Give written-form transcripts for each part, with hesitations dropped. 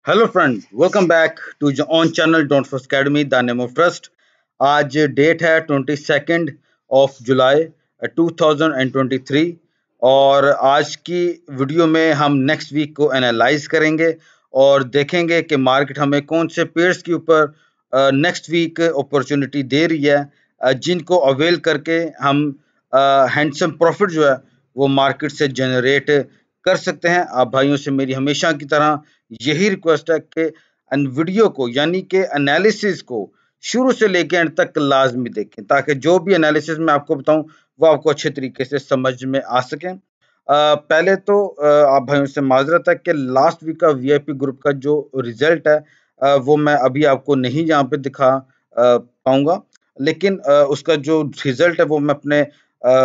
Hello friend, welcome back to your own channel don't for academy the name of trust. आज date है 22 of July 2023 और आज की video में हम नेक्स्ट वीक को एनालाइज करेंगे और देखेंगे कि मार्केट हमें कौन से पेयर्स के ऊपर नेक्स्ट वीक अपॉर्चुनिटी दे रही है, जिनको अवेल करके हम हैंडसम प्रॉफिट जो है वो मार्केट से जनरेट कर सकते हैं। आप भाइयों से मेरी हमेशा की तरह यही रिक्वेस्ट है कि वीडियो को यानी कि एनालिसिस को शुरू से लेकर एंड तक लाजमी देखें, ताकि जो भी एनालिसिस मैं आपको बताऊं वो आपको अच्छे तरीके से समझ में आ सके। पहले तो आप भाइयों से माजरत है कि लास्ट वीक का वीआईपी ग्रुप का जो रिजल्ट है वो मैं अभी आपको नहीं यहाँ पे दिखा पाऊंगा, लेकिन उसका जो रिजल्ट है वो मैं अपने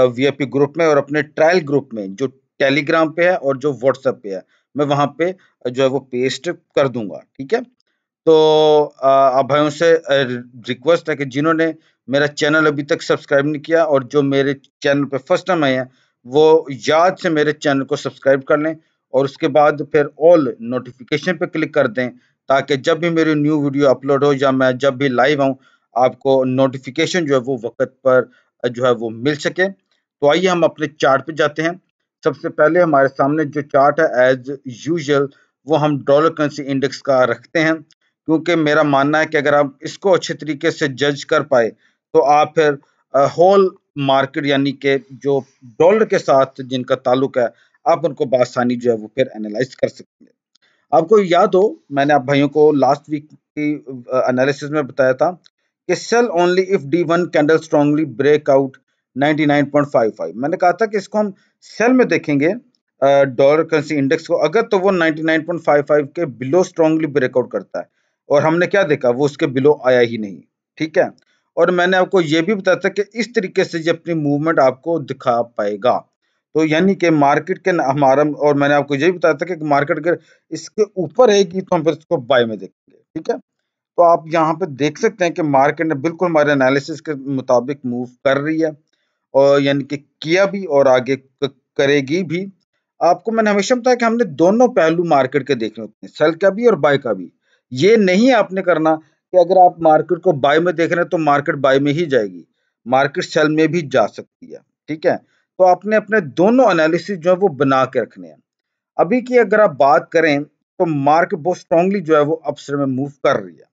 वीआईपी ग्रुप में और अपने ट्रायल ग्रुप में जो टेलीग्राम पे है और जो व्हाट्सएप पे है मैं वहां पे जो है वो पेस्ट कर दूंगा। ठीक है, तो आप भाइयों से रिक्वेस्ट है कि जिन्होंने मेरा चैनल अभी तक सब्सक्राइब नहीं किया और जो मेरे चैनल पे फर्स्ट टाइम आए हैं वो याद से मेरे चैनल को सब्सक्राइब कर लें और उसके बाद फिर ऑल नोटिफिकेशन पे क्लिक कर दें, ताकि जब भी मेरी न्यू वीडियो अपलोड हो या मैं जब भी लाइव आऊँ आपको नोटिफिकेशन जो है वो वक्त पर जो है वो मिल सके। तो आइए हम अपने चार्ट पे जाते हैं। सबसे पहले हमारे सामने जो चार्ट है एज यूजुअल वो हम डॉलर करेंसी इंडेक्स का रखते हैं, क्योंकि मेरा मानना है कि अगर आप इसको अच्छे तरीके से जज कर पाए तो आप फिर होल मार्केट यानी कि जो डॉलर के साथ जिनका ताल्लुक है आप उनको बआसानी जो है वो फिर एनालाइज कर सकते हैं। आपको याद हो मैंने आप भाइयों को लास्ट वीक की एनालिसिस में बताया था कि sell only if D1 candle strongly break out 99.55। मैंने कहा था कि इसको हम सेल में देखेंगे डॉलर करेंसी इंडेक्स को अगर तो वो 99.55 के बिलो स्ट्रांगली ब्रेकआउट करता है, और हमने क्या देखा वो उसके बिलो आया ही नहीं। ठीक है, और मैंने आपको ये भी बताया था कि इस तरीके से ये अपनी मूवमेंट आपको दिखा पाएगा। तो यानी कि मार्केट के हमारा, और मैंने आपको ये भी बताया था कि मार्केट अगर इसके ऊपर रहेगी तो हम फिर इसको बाय में देखेंगे। ठीक है, तो आप यहाँ पे देख सकते हैं कि मार्केट ने बिल्कुल हमारे एनालिसिस के मुताबिक मूव कर रही है और यानी कि किया भी और आगे करेगी भी। आपको मैंने हमेशा बताया कि हमने दोनों पहलू मार्केट के देखने होते हैं, सेल का भी और बाय का भी। ये नहीं आपने करना कि अगर आप मार्केट को बाय में देख रहे हैं तो मार्केट बाय में ही जाएगी, मार्केट सेल में भी जा सकती है। ठीक है, तो आपने अपने दोनों एनालिसिस जो है वो बना के रखने हैं। अभी की अगर आप बात करें तो मार्केट बहुत स्ट्रांगली जो है वो अपसाइड में मूव कर रही है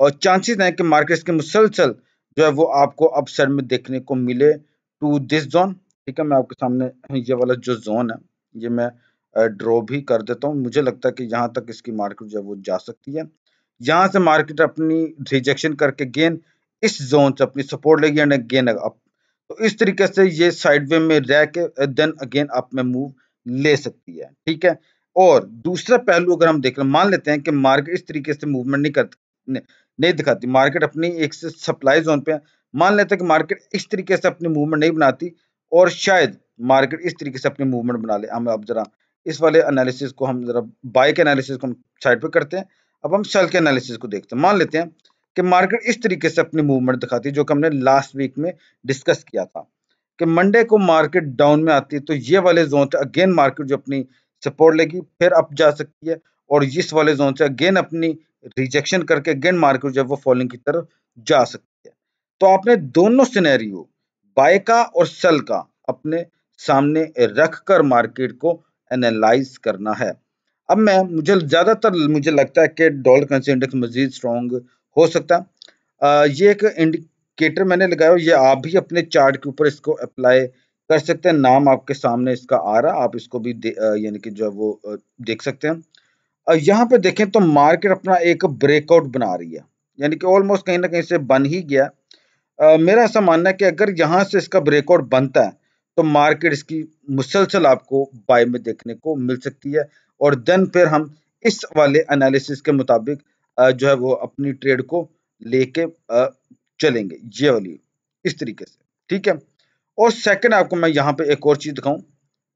और चांसेस हैं कि मार्केट के मुसलसल जो है वो आपको अपसाइड में देखने को मिले टू दिस जोन। ठीक है, मैं आपके सामने ये वाला जो जोन है ये मैं ड्रॉ भी कर देता हूँ। मुझे लगता है कि यहाँ तक इसकी मार्केट जो है वो जा सकती है। यहाँ से मार्केट अपनी रिजेक्शन करके गेन इस जोन से अपनी सपोर्ट लेगी एंड अगेन अप, तो इस तरीके से ये साइड वे में रह के देन अगेन अप में मूव ले सकती है। ठीक है, और दूसरा पहलू अगर हम देख लें, मान लेते हैं कि मार्केट इस तरीके से मूवमेंट नहीं दिखाती, मार्केट अपनी एक से सप्लाई जोन पे है। मान लेते हैं कि मार्केट इस तरीके से अपनी मूवमेंट नहीं बनाती और शायद मार्केट इस तरीके से अपनी मूवमेंट बना ले। हम अब जरा इस वाले एनालिसिस को हम जरा बाय के एनालिसिस को हम साइड पे करते हैं। अब हम सेल के एनालिसिस को देखते हैं। मान लेते हैं कि मार्केट इस तरीके से अपनी मूवमेंट दिखाती है जो कि हमने लास्ट वीक में डिस्कस किया था कि मंडे को मार्केट डाउन में आती है तो ये वाले जोन से अगेन मार्केट जो अपनी सपोर्ट लेगी फिर अप जा सकती है, और इस वाले जोन से अगेन अपनी रिजेक्शन करके अगेन मार्केट जो है वो फॉलिंग की तरफ जा सकती है। तो आपने दोनों सिनेरियो बाय का और सेल का अपने सामने रख कर मार्केट को एनालाइज करना है। अब मुझे ज्यादातर मुझे लगता है कि डॉलर करेंसी इंडेक्स मजीद स्ट्रॉन्ग हो सकता है। ये एक इंडिकेटर मैंने लगाया, ये आप भी अपने चार्ट के ऊपर इसको अप्लाई कर सकते हैं। नाम आपके सामने इसका आ रहा, आप इसको भी यानी कि जो है वो देख सकते हैं। यहाँ पे देखें तो मार्केट अपना एक ब्रेकआउट बना रही है, यानी कि ऑलमोस्ट कहीं ना कहीं से बन ही गया। मेरा ऐसा मानना है कि अगर यहाँ से इसका ब्रेकआउट बनता है तो मार्केट इसकी मुसलसल आपको बाय में देखने को मिल सकती है, और देन फिर हम इस वाले एनालिसिस के मुताबिक जो है वो अपनी ट्रेड को लेके चलेंगे ये वाली इस तरीके से। ठीक है, और सेकंड आपको मैं यहाँ पे एक और चीज दिखाऊं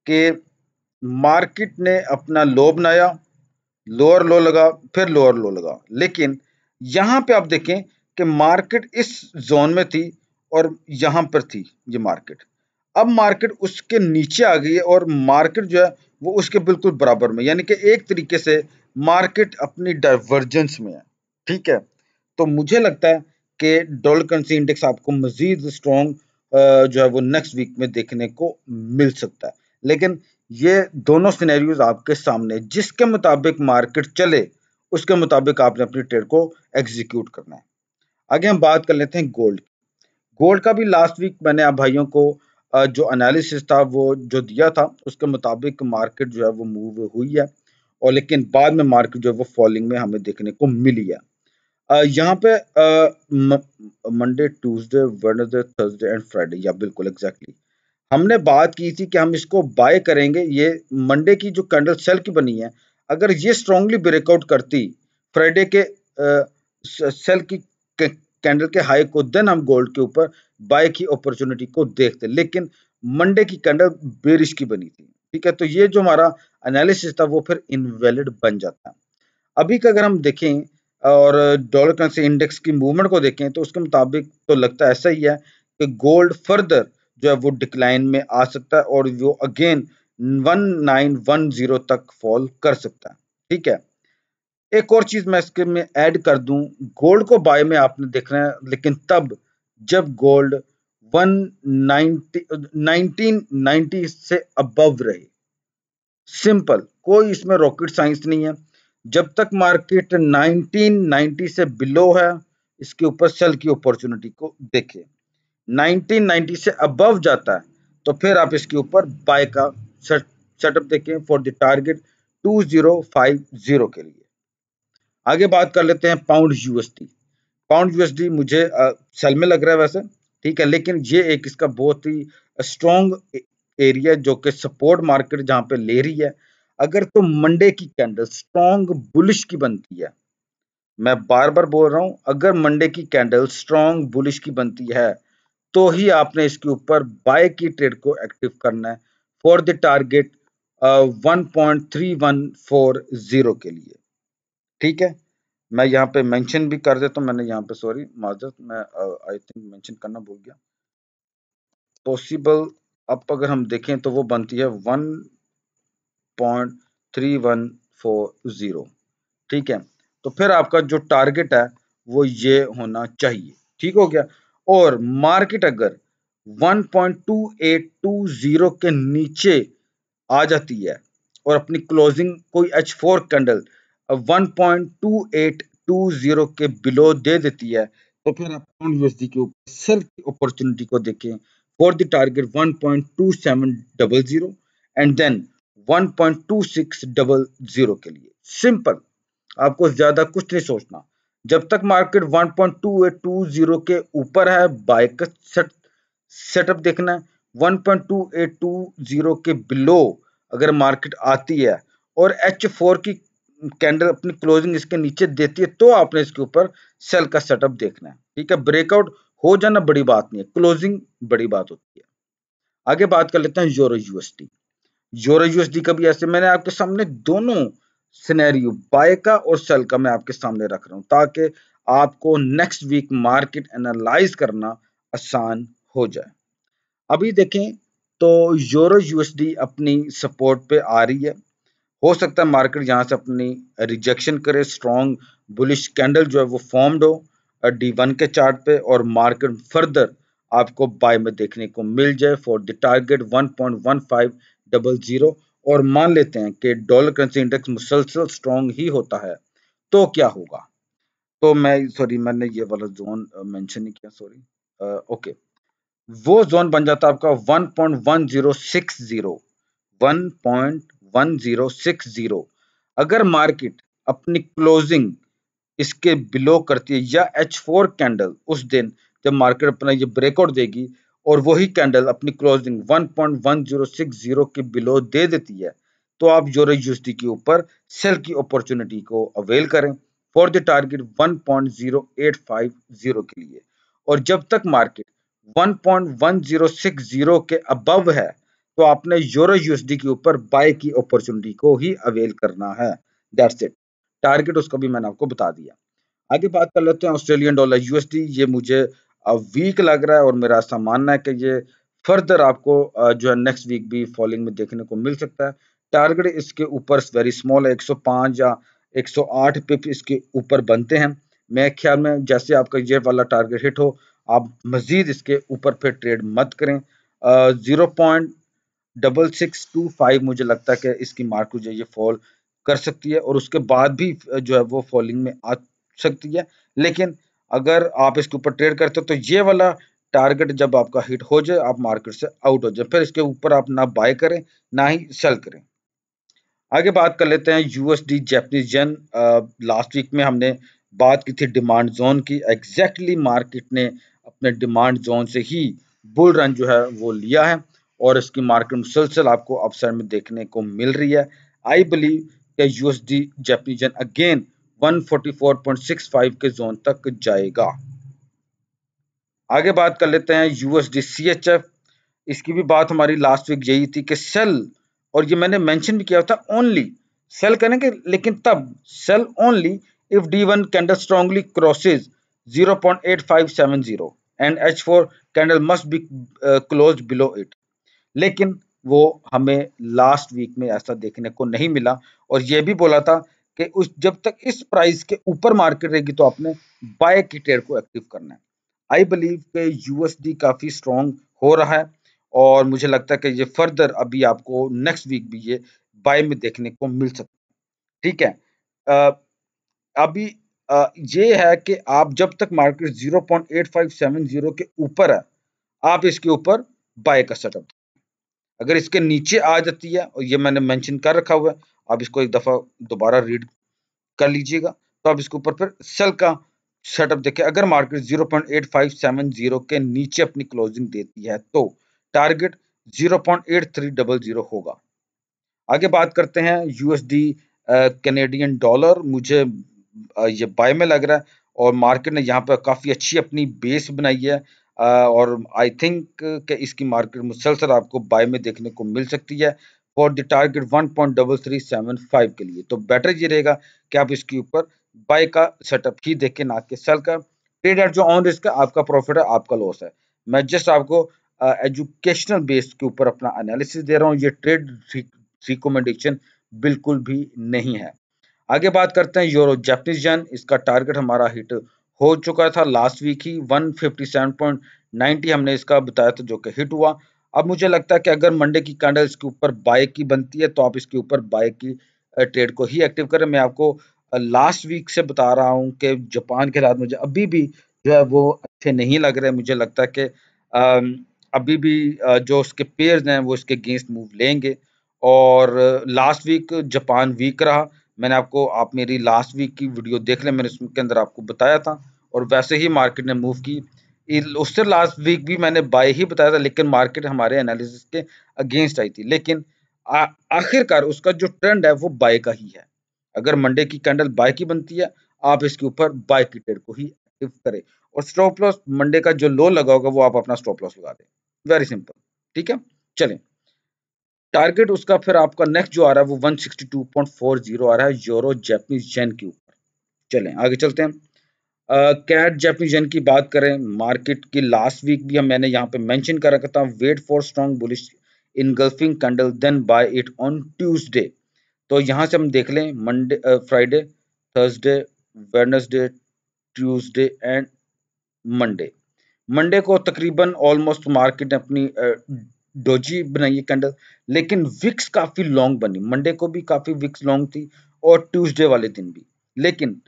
कि मार्केट ने अपना लो बनाया, लोअर लो लगा, फिर लोअर लो लगा, लेकिन यहां पे आप देखें कि मार्केट इस जोन में थी और यहां पर थी ये मार्केट। अब मार्केट उसके नीचे आ गई है और मार्केट जो है वो उसके बिल्कुल बराबर में, यानी कि एक तरीके से मार्केट अपनी डाइवर्जेंस में है। ठीक है, तो मुझे लगता है कि डॉलर करेंसी इंडेक्स आपको मजीद स्ट्रॉन्ग जो है वो नेक्स्ट वीक में देखने को मिल सकता है। लेकिन ये दोनों सिनेरियोज आपके सामने, जिसके मुताबिक मार्केट चले उसके मुताबिक आपने अपनी ट्रेड को एग्जीक्यूट करना है। आगे हम बात कर लेते हैं गोल्ड। गोल्ड का भी लास्ट वीक मैंने आप भाइयों को जो एनालिसिस था वो जो दिया था उसके मुताबिक मार्केट जो है वो मूव हुई है, और लेकिन बाद में मार्केट जो है वो फॉलिंग में हमें देखने को मिली है। यहाँ पे Monday, Tuesday, Wednesday, Thursday and Friday, या बिल्कुल एग्जैक्टली हमने बात की थी कि हम इसको बाय करेंगे। ये मंडे की जो कैंडल सेल की बनी है, अगर ये स्ट्रांगली ब्रेकआउट करती फ्राइडे के सेल की कैंडल के हाई को, देन हम गोल्ड के ऊपर बाय की अपॉर्चुनिटी को देखते। लेकिन मंडे की कैंडल बेरिश की बनी थी। ठीक है, तो ये जो हमारा एनालिसिस था वो फिर इनवैलिड बन जाता है। अभी का अगर हम देखें और डॉलर करेंसी इंडेक्स की मूवमेंट को देखें तो उसके मुताबिक तो लगता ऐसा ही है कि गोल्ड फर्दर जो है वो डिक्लाइन में आ सकता है और वो अगेन 1910 तक फॉल कर सकता है। ठीक है, एक और चीज मैं इसके में ऐड कर दूं, गोल्ड को बाय में आपने देखना है, लेकिन तब जब गोल्ड 1990 से अबव रहे। सिंपल, कोई इसमें रॉकेट साइंस नहीं है। जब तक मार्केट 1990 से बिलो है, इसके ऊपर सेल की अपॉर्चुनिटी को देखें। 1990 से अबव जाता है तो फिर आप इसके ऊपर बाय का सेटअप देखें फॉर द टारगेट 2050 के लिए। आगे बात कर लेते हैं पाउंड यूएसडी। पाउंड यूएसडी मुझे सेल में लग रहा है वैसे। ठीक है, लेकिन ये एक इसका बहुत ही स्ट्रॉन्ग एरिया जो कि सपोर्ट मार्केट जहां पे ले रही है। अगर तो मंडे की कैंडल स्ट्रॉन्ग बुलिश की बनती है, मैं बार बार बोल रहा हूं, अगर मंडे की कैंडल स्ट्रॉन्ग बुलिश की बनती है तो ही आपने इसके ऊपर बाय की ट्रेड को एक्टिव करना है फॉर द टारगेट 1.3140 के लिए। ठीक है, मैं यहाँ पे मेंशन भी कर देता हूँ, मैंने यहाँ पे सॉरी माजरत, मैं आई थिंक मेंशन करना भूल गया। पॉसिबल अप अगर हम देखें तो वो बनती है 1.3140। ठीक है, तो फिर आपका जो टारगेट है वो ये होना चाहिए। ठीक हो गया, और मार्केट अगर 1.2820 के नीचे आ जाती है और अपनी क्लोजिंग कोई H4 कैंडल 1.2820 के बिलो दे देती है तो फिर आप पाउंड यूएसडी के ऊपर सेल की अपॉर्चुनिटी को देखें for the target 1.2700 and then 1.2600 के लिए। सिंपल, आपको ज्यादा कुछ नहीं सोचना। जब तक मार्केट 1.2820 के ऊपर है, बाय का सेटअप देखना है। 1.2820 के बिलो अगर मार्केट आती है और H4 की कैंडल अपनी क्लोजिंग इसके नीचे देती है तो आपने इसके ऊपर सेल का सेटअप देखना है। ठीक है, ब्रेकआउट हो जाना बड़ी बात नहीं है, क्लोजिंग बड़ी बात होती है। आगे बात कर लेते हैं यूरो यूएसडी। यूरो यूएसडी का भी ऐसे मैंने आपके सामने दोनों सिनेरियो बाय का और सेल का मैं आपके सामने रख रहा हूं ताकि आपको नेक्स्ट वीक मार्केट एनालाइज करना आसान हो जाए। अभी देखें तो यूरो यूएसडी अपनी सपोर्ट पे आ रही है। हो सकता है मार्केट यहाँ से अपनी रिजेक्शन करे, स्ट्रॉन्ग बुलिश कैंडल जो है वो फॉर्म्ड हो D1 के चार्ट पे और मार्केट फर्दर आपको बाय में देखने को मिल जाए फॉर द टारगेट 1.1500। और मान लेते हैं कि डॉलर करेंसी इंडेक्स मुसलसल स्ट्रॉन्ग ही होता है तो क्या होगा। तो मैं सॉरी मैंने ये वाला जोन मेंशन नहीं किया, सॉरी। ओके, वो जोन बन जाता है आपका 1.1060, 1.1060। अगर मार्केट अपनी क्लोजिंग इसके बिलो करती है या H4 कैंडल उस दिन जब मार्केट अपना ये ब्रेकआउट देगी और वही कैंडल अपनी क्लोजिंग 1.1060 के बिलो दे देती है तो आप यूरो यूएसडी के ऊपर सेल की अपॉर्चुनिटी को अवेल करें फॉर द टारगेट 1.0850 के लिए। और जब तक मार्केट 1.1060 के अबव है तो आपने यूरो यूएसडी के ऊपर बाय की अपॉर्चुनिटी को ही अवेल करना है। दैट्स इट, टारगेट उसका भी मैंने आपको बता दिया। आगे बात कर लेते हैं ऑस्ट्रेलियन डॉलर यूएसडी। ये मुझे वीक लग रहा है और मेरा ऐसा मानना है कि ये फर्दर आपको जो है नेक्स्ट वीक भी फॉलिंग में देखने को मिल सकता है। टारगेट इसके ऊपर वेरी स्मॉल है, 105 या 108 पिप इसके ऊपर बनते हैं। मैं ख्याल में जैसे आपका ये वाला टारगेट हिट हो, आप मजीद इसके ऊपर फिर ट्रेड मत करें। 0.6625 मुझे लगता है कि इसकी मार्केट जो ये फॉल कर सकती है और उसके बाद भी जो है वो फॉलिंग में आ सकती है। लेकिन अगर आप इसके ऊपर ट्रेड करते हो तो ये वाला टारगेट जब आपका हिट हो जाए, आप मार्केट से आउट हो जाए, फिर इसके ऊपर आप ना बाय करें ना ही सेल करें। आगे बात कर लेते हैं USD Japanese yen. Last week में हमने बात की थी डिमांड जोन की। एग्जैक्टली मार्केट ने अपने डिमांड जोन से ही बुल रन जो है वो लिया है और इसकी मार्केट मुसलसल आपको अपसाइड में देखने को मिल रही है। आई बिलीव कि यूएसडी जैपनीज येन अगेन 144.65 के जोन तक जाएगा। आगे बात कर लेते हैं यूएसडी सीएचएफ। इसकी भी बात हमारी लास्ट वीक यही थी कि सेल, और ये मैंने मेंशन भी किया था, ओनली सेल करेंगे, लेकिन तब sell only if D1 candle strongly crosses 0.8570 and H4 candle must be close below it. लेकिन वो हमें लास्ट वीक में ऐसा देखने को नहीं मिला और ये भी बोला था कि उस जब तक इस प्राइस के ऊपर मार्केट रहेगी तो आपने बाय की ट्रेड को एक्टिव करना है। आई बिलीव कि यूएसडी काफी स्ट्रॉन्ग हो रहा है और मुझे लगता है कि ये फर्दर अभी आपको नेक्स्ट वीक भी ये बाय में देखने को मिल सकता है। ठीक है। अ, अभी ये है कि आप जब तक मार्केट 0.8570 के ऊपर है, आप इसके ऊपर बाय का सेटअप। अगर इसके नीचे आ जाती है, और ये मैंने मेंशन कर रखा हुआ है, आप इसको एक दफा दोबारा रीड कर लीजिएगा, तो आप इसके ऊपर फिर सेल का सेटअप देखें। अगर मार्केट 0.8570 के नीचे अपनी क्लोजिंग देती है तो टारगेट 0.8300 होगा। आगे बात करते हैं यूएसडी कैनेडियन डॉलर। मुझे ये बाय में लग रहा है और मार्केट ने यहाँ पर काफी अच्छी अपनी बेस बनाई है और आई थिंक कि इसकी मार्केट मुसलसल आपको बाय में देखने को मिल सकती है फॉर द टारगेट 1.3375 के लिए। तो बेटर ये रहेगा कि आप इसके ऊपर बाय का सेटअप ही देखें, ना कि सेल का। ट्रेड एट जो ऑन रिस्क है, आपका प्रॉफिट है, आपका लॉस है। मैं जस्ट आपको एजुकेशनल बेस के ऊपर अपना एनालिसिस दे रहा हूँ, ये ट्रेड रिकमेंडेशन बिल्कुल भी नहीं है। आगे बात करते हैं यूरो जापानीज येन। इसका टारगेट हमारा हिट हो चुका था लास्ट वीक ही, 157.90 हमने इसका बताया था जो कि हिट हुआ। अब मुझे लगता है कि अगर मंडे की कैंडल इसके ऊपर बाय की बनती है तो आप इसके ऊपर बाय की ट्रेड को ही एक्टिव करें। मैं आपको लास्ट वीक से बता रहा हूं कि जापान के हालात मुझे अभी भी जो है वो अच्छे नहीं लग रहे। मुझे लगता है कि अभी भी जो उसके पेयर्स हैं वो इसके अगेंस्ट मूव लेंगे और लास्ट वीक जापान वीक रहा। मैंने आपको, आप मेरी लास्ट वीक की वीडियो देख लें, मैंने उसके अंदर आपको बताया था और वैसे ही मार्केट ने मूव की। उससे लास्ट वीक भी मैंने बाय ही बताया था, लेकिन मार्केट हमारे एनालिसिस के अगेंस्ट आई थी। लेकिन आखिरकार उसका जो ट्रेंड है वो बाय का ही है। अगर मंडे की कैंडल बाय की बनती है, आप इसके ऊपर बाय की ट्रेड को ही एक्टिव करें और स्टॉप लॉस मंडे का जो लो लगा होगा वो आप अपना स्टॉप लॉस लगा दें। Very simple. ठीक है, चलें। टारगेट उसका फिर आपका नेक्स्ट जो आ रहा है वो 162.40 आ रहा है यूरो जापानीज येन के ऊपर। चलें आगे चलते हैं। कैट जापानीज येन की बात करें, मार्केट की लास्ट वीक भी हम मैंने यहाँ पे मेंशन कर रखा था, wait for strong bullish engulfing candle then buy it on Tuesday. तो यहाँ से हम देख लें Monday, Friday, Thursday, Wednesday, Tuesday and Monday. Monday को तकरीबन ऑलमोस्ट मार्केट ने अपनी डोजी बनाई है कैंडल, लेकिन विक्स काफी लॉन्ग बनी। मंडे को भी काफी विक्स लॉन्ग थी और ट्यूसडे वाले दिन भी, लेकिन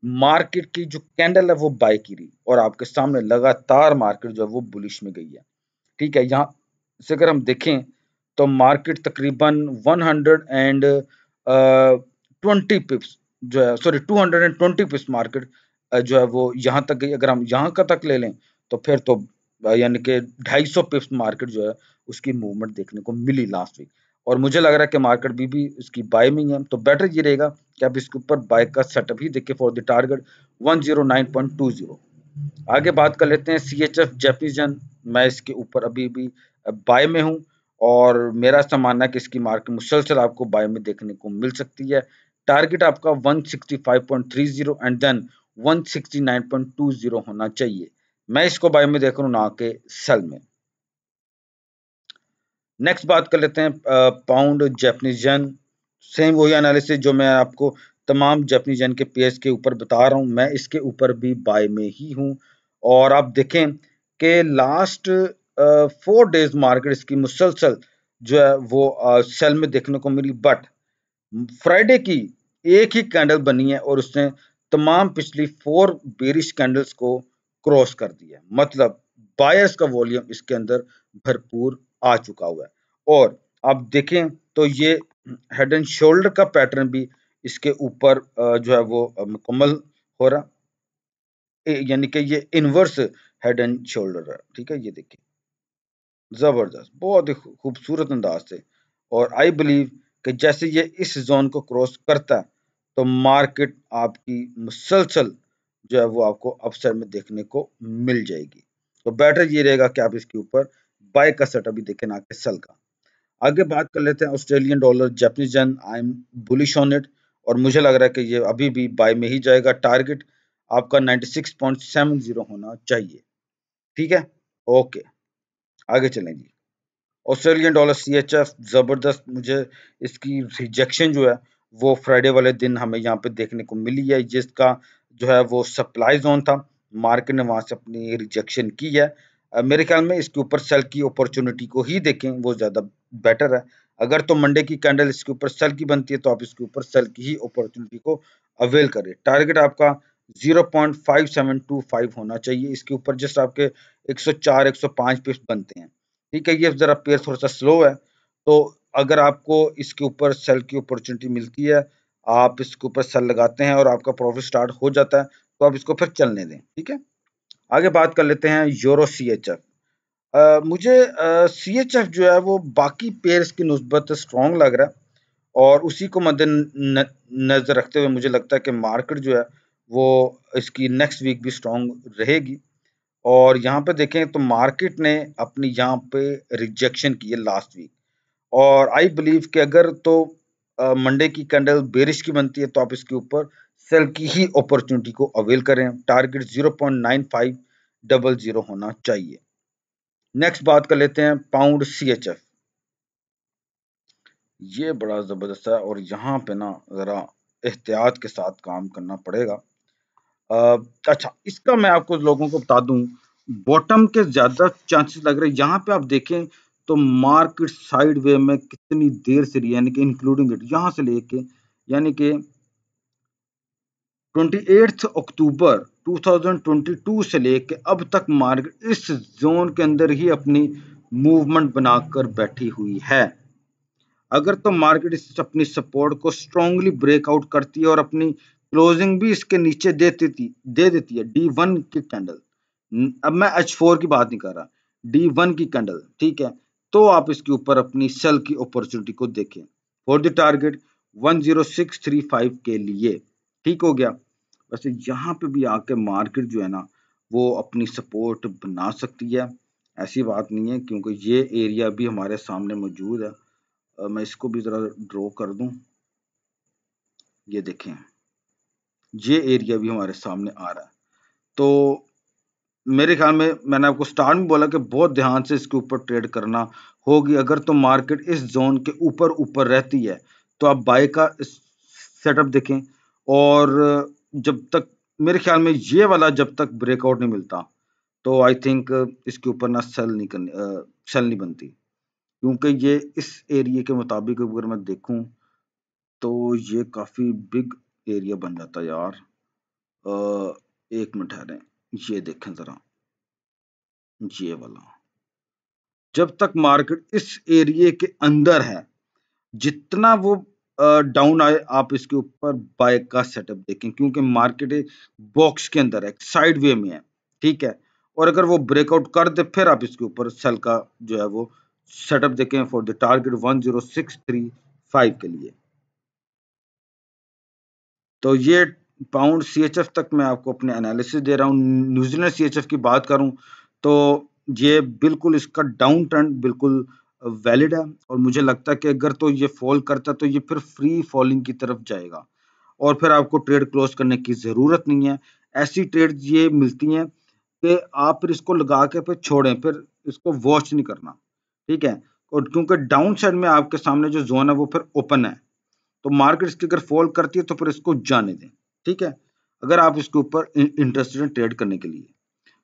मार्केट की जो कैंडल है वो बाय की रही और आपके सामने लगातार मार्केट जो है वो बुलिश में गई है। ठीक है, यहाँ से अगर हम देखें तो मार्केट तकरीबन 120 पिप्स जो है, सॉरी 220 पिप्स मार्केट जो है वो यहाँ तक गई। अगर हम यहाँ का तक ले लें तो फिर तो यानी कि 250 पिप्स मार्केट जो है उसकी मूवमेंट देखने को मिली लास्ट वीक और मुझे लग रहा है कि मार्केट भी इसकी बाय में ही है। तो बेटर ये रहेगा कि आप इसके ऊपर बाय का सेटअप ही देखें फॉर द टारगेट 109.20। आगे बात कर लेते हैं CHF जापानीज येन। मैं इसके ऊपर अभी भी बाय में हूं और मेरा ऐसा मानना है कि इसकी मार्केट मुसलसल आपको बाय में देखने को मिल सकती है। टारगेट आपका 165.30 एंड देन 169.20 होना चाहिए। मैं इसको बाय में देख रहा हूं, ना कि सेल में। नेक्स्ट बात कर लेते हैं पाउंड जापानीज येन। सेम वही एनालिसिस जो मैं आपको तमाम जापानीज येन के पेयर्स के ऊपर बता रहा हूँ, मैं इसके ऊपर भी बाय में ही हूँ। और आप देखें कि लास्ट 4 डेज मार्केट इसकी मुसलसल जो है वो सेल में देखने को मिली, बट फ्राइडे की एक ही कैंडल बनी है और उसने तमाम पिछली 4 बेरिश कैंडल्स को क्रॉस कर दिया। मतलब बायर्स का वॉल्यूम इसके अंदर भरपूर आ चुका हुआ है। और आप देखें तो ये हेड एंड शोल्डर का पैटर्न भी इसके ऊपर जो है वो मुकम्मल हो रहा, यानी कि ये इनवर्स हेड एंड शोल्डर है। ठीक है, ये देखिए जबरदस्त, बहुत ही खूबसूरत अंदाज से। और आई बिलीव कि जैसे ये इस जोन को क्रॉस करता है तो मार्केट आपकी मुसलसल जो है वो आपको अपसाइड में देखने को मिल जाएगी। तो बेटर ये रहेगा कि आप इसके ऊपर बाय का सेटअप भी देखें, ना कि सेल का। आगे बात कर लेते हैं Australian dollar Japanese yen. I am bullish on it और मुझे लग रहा है कि ये अभी भी बाय में ही जाएगा। टारगेट आपका 96.70 होना चाहिए। ठीक है, ओके, आगे चलें जी। ऑस्ट्रेलियन डॉलर CHF जबरदस्त, मुझे इसकी रिजेक्शन जो है वो फ्राइडे वाले दिन हमें यहाँ पे देखने को मिली है, जिसका जो है वो सप्लाई जोन था, मार्केट ने वहां से अपनी रिजेक्शन की है। मेरे ख्याल में इसके ऊपर सेल की अपॉर्चुनिटी को ही देखें, वो ज्यादा बेटर है। अगर तो मंडे की कैंडल इसके ऊपर सेल की बनती है तो आप इसके ऊपर सेल की ही अपॉर्चुनिटी को अवेल करें। टारगेट आपका 0.5725 होना चाहिए। इसके ऊपर जस्ट आपके 104 105 पिप्स बनते हैं। ठीक है, ये जरा पेयर थोड़ा सा स्लो है, तो अगर आपको इसके ऊपर सेल की अपॉर्चुनिटी मिलती है, आप इसके ऊपर सेल लगाते हैं और आपका प्रॉफिट स्टार्ट हो जाता है, तो आप इसको फिर चलने दें। ठीक है, आगे बात कर लेते हैं यूरो CHF। मुझे CHF जो है वो बाकी पेयर्स की निस्बत स्ट्रॉन्ग लग रहा है, और उसी को मद्देनजर रखते हुए मुझे लगता है कि मार्केट जो है वो इसकी नेक्स्ट वीक भी स्ट्रॉन्ग रहेगी। और यहाँ पे देखें तो मार्केट ने अपनी यहाँ पे रिजेक्शन की है लास्ट वीक, और आई बिलीव कि अगर तो मंडे की कैंडल बेरिश की बनती है तो आप इसके ऊपर सेल की ही अपॉर्चुनिटी को अवेल करें। टारगेट 0.9500 होना चाहिए। नेक्स्ट बात कर लेते हैं पाउंड CHF। ये बड़ा जबरदस्त है और यहाँ पे ना जरा एहतियात के साथ काम करना पड़ेगा। अच्छा, इसका मैं आपको लोगों को बता दूं, बॉटम के ज्यादा चांसेस लग रहे हैं। यहाँ पे आप देखें तो मार्केट साइड वे में कितनी देर से रही है, यानी कि इंक्लूडिंग इट यहाँ से लेके, यानी कि 28 अक्टूबर 2022 से लेके अब तक मार्केट इस जोन के अंदर ही अपनी मूवमेंट बनाकर बैठी हुई है। अगर तो मार्केट इस अपनी सपोर्ट को स्ट्रांगली ब्रेकआउट करती है और अपनी क्लोजिंग भी इसके नीचे दे देती है D1 की कैंडल, अब मैं H4 की बात नहीं कर रहा, D1 की कैंडल, ठीक है, तो आप इसके ऊपर अपनी सेल की अपॉर्चुनिटी को देखें फॉर द टारगेट 10635 के लिए। ठीक हो गया। वैसे यहाँ पे भी आके मार्केट जो है ना वो अपनी सपोर्ट बना सकती है, ऐसी बात नहीं है, क्योंकि ये एरिया भी हमारे सामने मौजूद है। मैं इसको भी जरा ड्रॉ कर दूं, ये देखें ये एरिया भी हमारे सामने आ रहा है। तो मेरे ख्याल में मैंने आपको स्टार्ट में बोला कि बहुत ध्यान से इसके ऊपर ट्रेड करना होगी। अगर तो मार्केट इस जोन के ऊपर ऊपर रहती है तो आप बाय का सेटअप देखें, और जब तक मेरे ख्याल में ये वाला जब तक ब्रेकआउट नहीं मिलता तो आई थिंक इसके ऊपर ना सेल नहीं बनती, क्योंकि ये इस एरिया के मुताबिक अगर मैं देखूं तो ये काफी बिग एरिया बन जाता है यार। एक मिनट ठहरें, ये देखें जरा, ये वाला जब तक मार्केट इस एरिया के अंदर है, जितना वो डाउन आए आप इसके ऊपर बाय का सेटअप देखें, क्योंकि मार्केट एक बॉक्स के अंदर है, साइड वे में है। ठीक है, और अगर वो ब्रेकआउट कर दे फिर आप इसके ऊपर सेल का जो है वो सेटअप देखें फॉर द टारगेट 10635 के लिए। तो ये पाउंड CHF तक मैं आपको अपने एनालिसिस दे रहा हूँ। न्यूजीलैंड CHF की बात करूं तो ये बिल्कुल इसका डाउन ट्रेंड बिल्कुल वैलिड है, और मुझे लगता है कि अगर तो ये फॉल करता तो ये फिर फ्री फॉलिंग की तरफ जाएगा और फिर आपको ट्रेड क्लोज करने की ज़रूरत नहीं है। ऐसी ट्रेड ये मिलती हैं कि आप फिर इसको लगा के फिर छोड़ें, फिर इसको वॉच नहीं करना। ठीक है, और क्योंकि डाउन साइड में आपके सामने जो जोन है वो फिर ओपन है, तो मार्केट इसकी अगर फॉल करती है तो फिर इसको जाने दें, ठीक है, अगर आप इसके ऊपर इंटरेस्टेड हैं ट्रेड करने के लिए।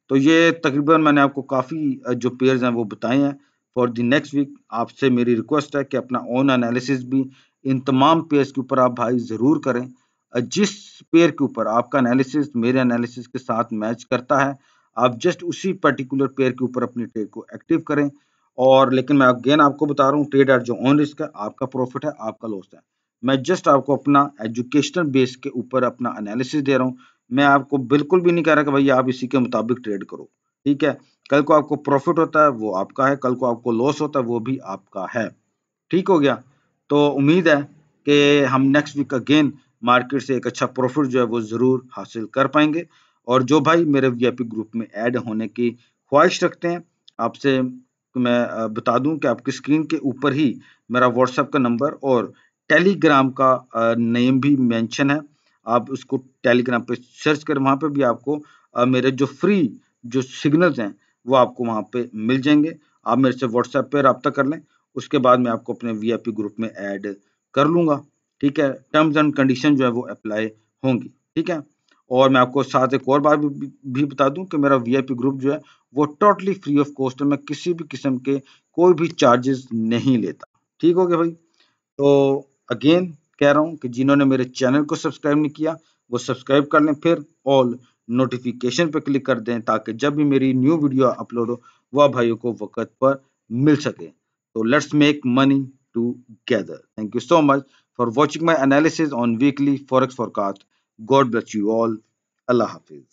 तो ये तकरीबन मैंने आपको काफ़ी जो पेयर्स हैं वो बताए हैं। फॉर द नेक्स्ट वीक आपसे मेरी रिक्वेस्ट है कि अपना ओन एनालिसिस भी इन तमाम पेयर्स के ऊपर आप भाई ज़रूर करें। जिस पेयर के ऊपर आपका एनालिसिस मेरे एनालिसिस के साथ मैच करता है, आप जस्ट उसी पर्टिकुलर पेयर के ऊपर अपनी ट्रेड को एक्टिव करें। और लेकिन मैं अगेन आपको बता रहा हूँ, ट्रेड एट जो ऑन रिस्क है, आपका प्रॉफिट है, आपका लॉस है। मैं जस्ट आपको अपना एजुकेशनल बेस के ऊपर अपना एनालिसिस दे रहा हूँ। मैं आपको बिल्कुल भी नहीं कह रहा कि भैया आप इसी के मुताबिक ट्रेड करो, ठीक है। कल को आपको प्रॉफिट होता है वो आपका है, कल को आपको लॉस होता है वो भी आपका है, ठीक हो गया। तो उम्मीद है कि हम नेक्स्ट वीक अगेन मार्केट से एक अच्छा प्रॉफिट जो है वो ज़रूर हासिल कर पाएंगे। और जो भाई मेरे वीआईपी ग्रुप में ऐड होने की ख्वाहिश रखते हैं, आपसे मैं बता दूं कि आपकी स्क्रीन के ऊपर ही मेरा व्हाट्सएप का नंबर और टेलीग्राम का नेम भी मेंशन है। आप उसको टेलीग्राम पे सर्च करें, वहाँ पे भी आपको मेरे जो फ्री जो सिग्नल्स हैं वो आपको वहाँ पे मिल जाएंगे। आप मेरे से व्हाट्सएप पे रब्ता कर लें, उसके बाद मैं आपको अपने वीआईपी ग्रुप में ऐड कर लूँगा, ठीक है। टर्म्स एंड कंडीशन जो है वो अप्लाई होंगी, ठीक है। और मैं आपको साथ एक और बात भी बता दूं कि मेरा वीआईपी ग्रुप जो है वो टोटली फ्री ऑफ कॉस्ट है, मैं किसी भी किस्म के कोई भी चार्जेस नहीं लेता, ठीक हो गया भाई। तो अगेन कह रहा हूँ कि जिन्होंने मेरे चैनल को सब्सक्राइब नहीं किया वो सब्सक्राइब कर लें, फिर ऑल नोटिफिकेशन पर क्लिक कर दें ताकि जब भी मेरी न्यू वीडियो अपलोड हो वह भाइयों को वक्त पर मिल सके। तो let's make money together. Thank you so much for watching my analysis on weekly forex forecast. God bless you all. Allah Hafiz.